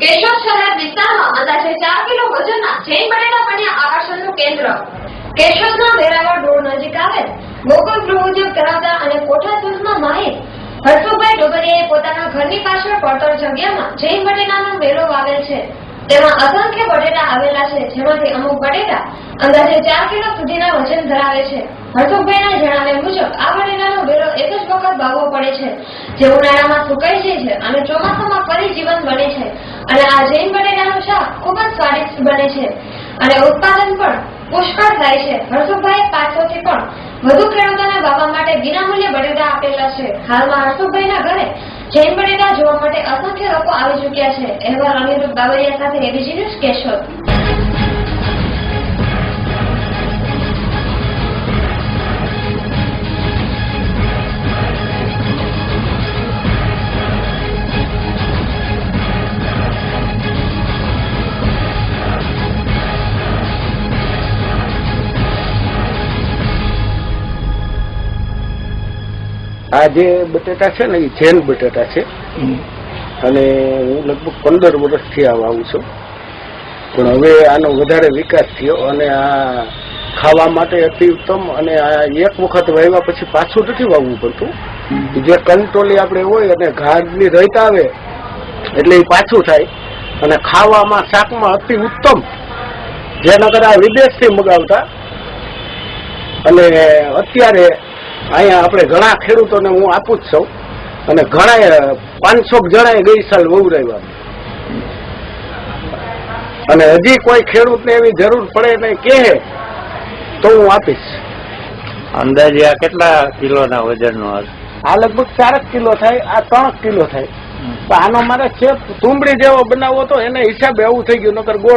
કેશોદ શહેર વિસ્તારમાં અંદાજે 4 કિલો વજનના જૈન બટેટા બન્યા આકર્ષણનું કેન્દ્ર। કેશોદના વેરાવળ રોડ નજીક આવેલ ગોકુલ ગૃહ ઉદ્યોગ ધરાવતા અને કોઠા સૂઝમાં માહિર હરસુભાઈ ડોબરિયાએ પોતાના ઘરની પાછળ પડતર જગ્યામાં જૈન બટેટાનો વેલો વાવેલ છે। તેમાં અસંખ્ય બટેટા આવેલા છે, જેમાંથી અમુક બટેટા અંદાજે 4 કિલો સુધીના વજન ધરાવે છે। હરસુભાઈના જણાવ્યા મુજબ આ બટેટાનો વેલો એક જ વખત વાવવો પડે છે, જે ઉનાળામાં સુકાઈ જાય છે અને ચોમાસામાં ફરી જીવંત બને છે। અને આ જૈન બટેટાનું શાક ખૂબ જ સ્વાદિષ્ટ બને છે અને ઉત્પાદન પણ પુષ્કળ થાય છે। હરસુભાઈએ 500 થી પણ વધુ ખેડૂતોને વાવવા માટે વિનામૂલ્યે બટેટા આપેલા છે। હાલમાં હરસુભાઈના ઘરે જૈન બટેટા જોવા માટે અસંખ્ય લોકો આવી ચૂક્યા છે। અહેવાલ અનિરુદ્ધ બાબરિયા સાથે એબીસી ન્યૂઝ કેશોદ। આ જે બટેટા છે ને એ જૈન બટેટા છે અને હું લગભગ 15 વર્ષથી આ વાવું છું, પણ હવે આનો વધારે વિકાસ થયો અને આ ખાવા માટે અતિ ઉત્તમ અને આ એક વખત વાવ્યા પછી પાછું નથી વાવવું પડતું। જે કંટોલી આપણે હોય અને ઘાસની રહીત આવે એટલે એ પાછું થાય અને ખાવામાં શાકમાં અતિ ઉત્તમ, જેના કરે આ વિદેશથી મગાવતા અને અત્યારે અહીંયા આપણે ઘણા ખેડૂતોને હું આપું જ છું અને ઘણા 500 જણાએ ગઈ સાલ વવરાવ્યા અને હજી કોઈ ખેડૂતને એવી જરૂર પડે ને કહે તો હું આપીશ। અંદાજે આ કેટલા કિલોના વજનનો હશે? આ લગભગ 4 કિલો થાય, આ 3 કિલો થાય। આનો મારે શેપ તુંબડી જેવો બનાવવો તો એને હિસાબે એવું થઈ ગયું, નકર ગોળ